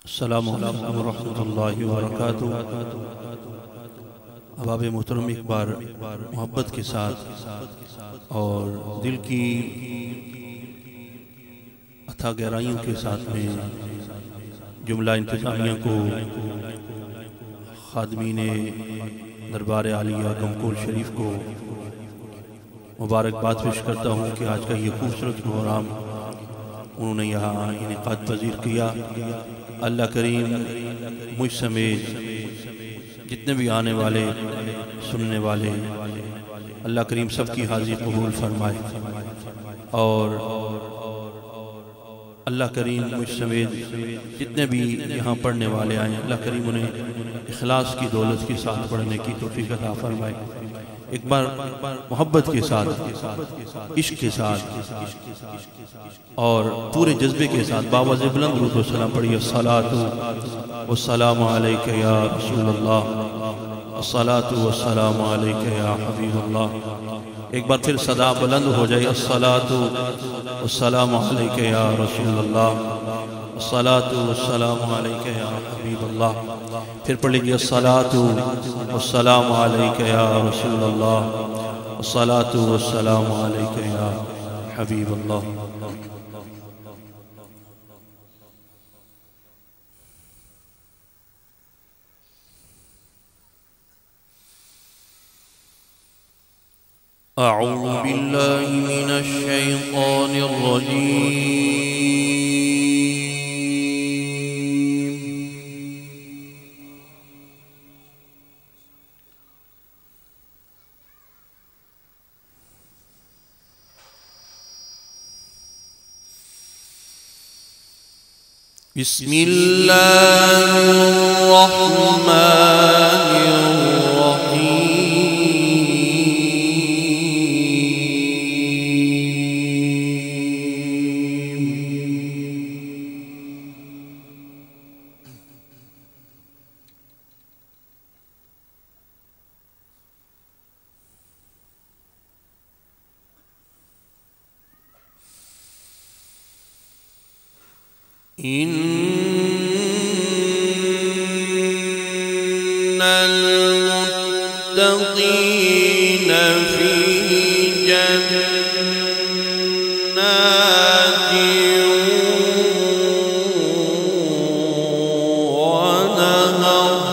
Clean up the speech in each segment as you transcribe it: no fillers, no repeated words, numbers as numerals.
السلام علیکم ورحمۃ اللہ وبرکاتہ۔ احباب محترم، ایک بار محبت کے ساتھ اور دل کی اتھا گہرائیوں کے ساتھ میں جملہ انتظامیہ کو، خادمین دربار عالیہ گمکول شریف کو مبارکباد پیش کرتا ہوں کہ آج کا یہ خوبصورت پروگرام انہوں نے یہاں انعقاد پذیر کیا۔ اللہ کریم مجھ سمیت جتنے بھی آنے والے سننے والے، اللہ کریم سب کی حاضری قبول فرمائے، اور اللہ کریم مجھ سمیت جتنے بھی یہاں پڑھنے والے آئے، اللہ کریم انہیں اخلاص کی دولت کے ساتھ پڑھنے کی توفیق عطا فرمائے۔ ایک بار محبت کے ساتھ، عشق کے ساتھ اور پورے جذبے کے ساتھ باواز بلند درود و سلام پڑھیے۔ الصلاۃ والسلام علیک یا رسول اللہ، الصلاۃ والسلام علیک یا حبیب اللہ۔ ایک بار پھر صدا بلند ہو جائے، الصلاۃ والسلام علیک یا رسول اللہ، الصلاۃ والسلام علیک یا حبیب اللہ۔ پھر پڑھ لیجیے، الصلاۃ والسلام علیک یا رسول اللہ، الصلاۃ والسلام علیک یا حبیب اللہ۔ اعوذ باللہ من الشیطان الرجیم، بسم اللہ الرحمن الرحیم۔ إن المتقين في جنات ونهر،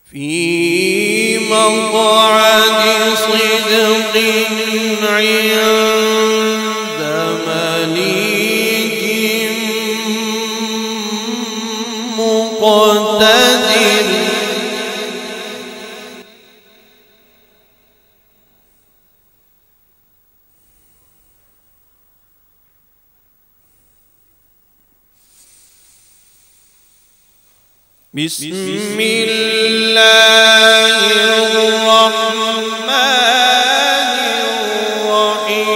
في مقعد صدق عند مليك مقتدر۔ بسم اللہ الرحمن الرحیم۔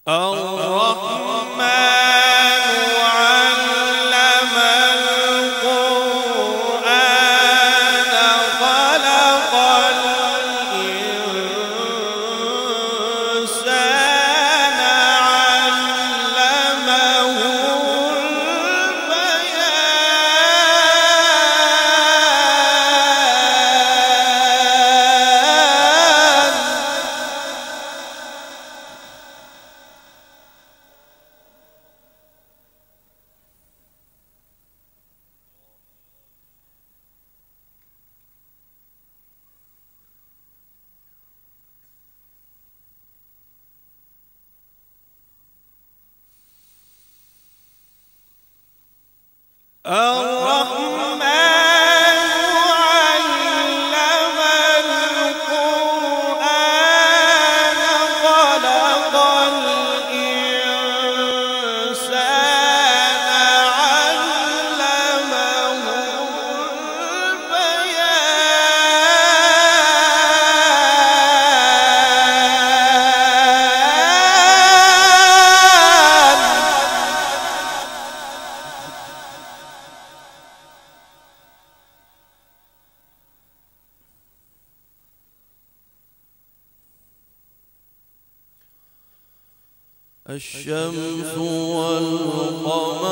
الرحمن علم الرحمن علم القرآن، خلق الإنسان، علمه البيان۔ الشمس والقمر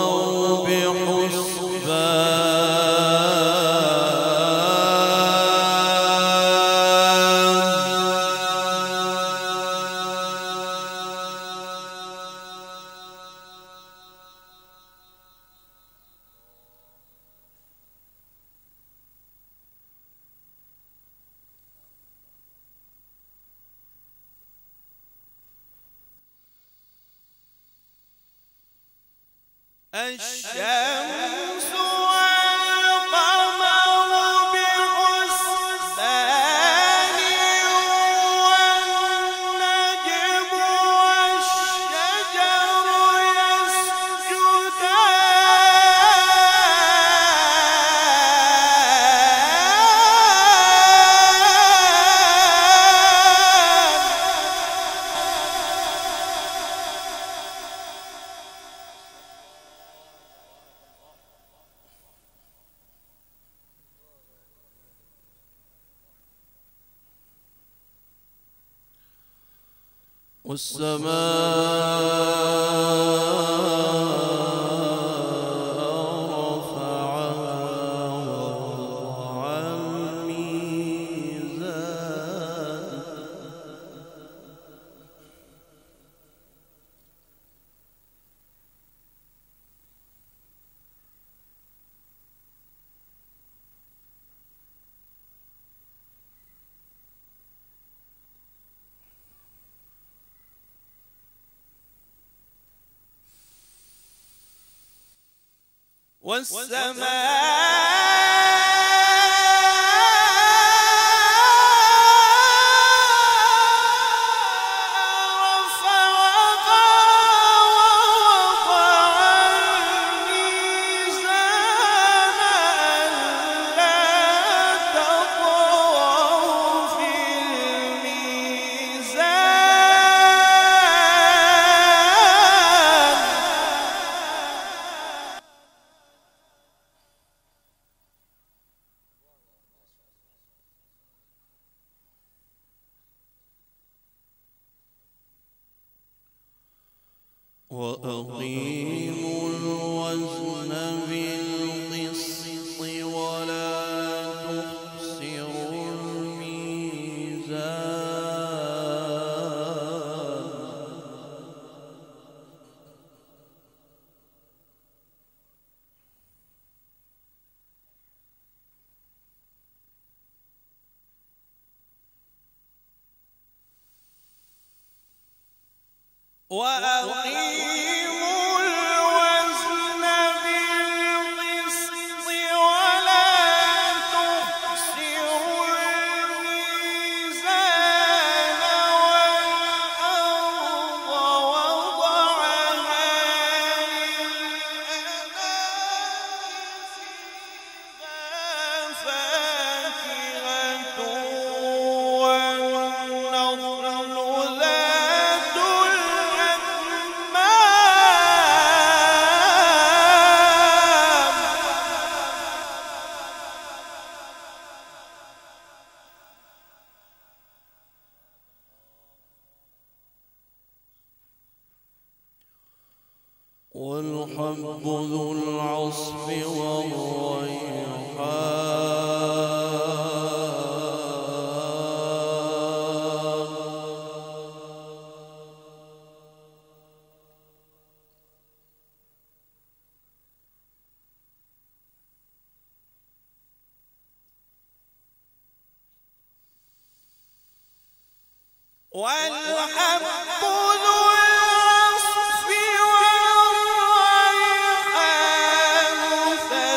بحسبان الشمس والقمر بحسبان والنجم والشجر والسماء رفعها ووضع الميزان وأقيموا الوزن بالقسط ولا تخسروا الميزان وأقيموا الوزن بالقسط ولا تخسروا الميزان والأرض وضعها للأنام فاكهة والنخل ذات والحب ذو العصف والريحان والحب ذو العصف والريحان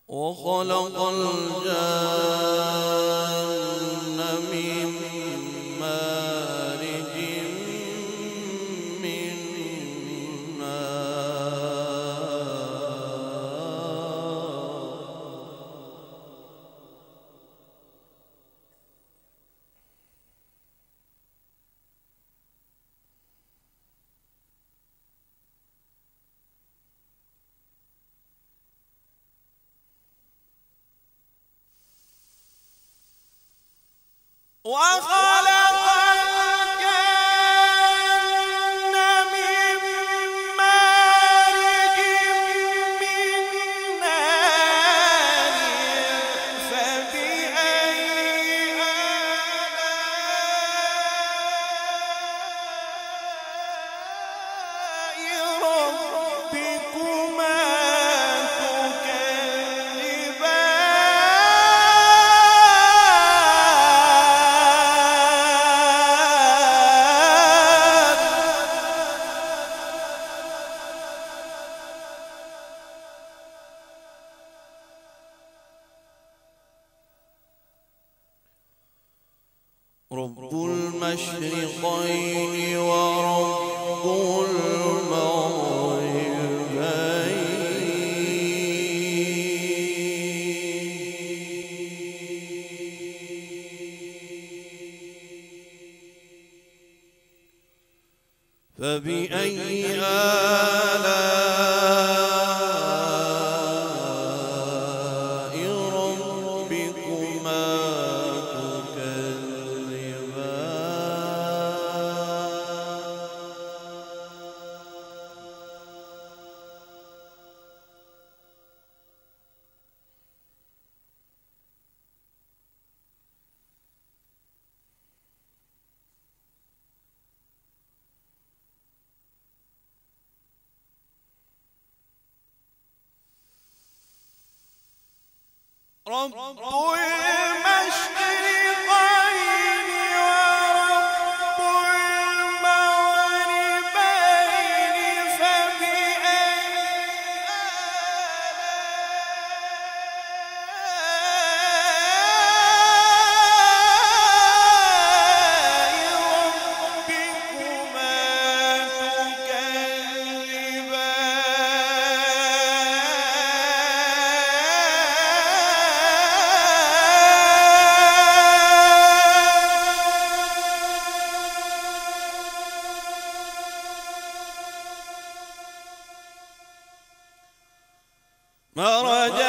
وخلق الجن من مارج من نار وخلق الجن من مارج من نار فبأي آلاء ربكما رب المشرقين ورب المغربين فبأي آلاء ربكما رب المشرقين ورب المغربين فبأي آلاء ربكما تكذبان مرج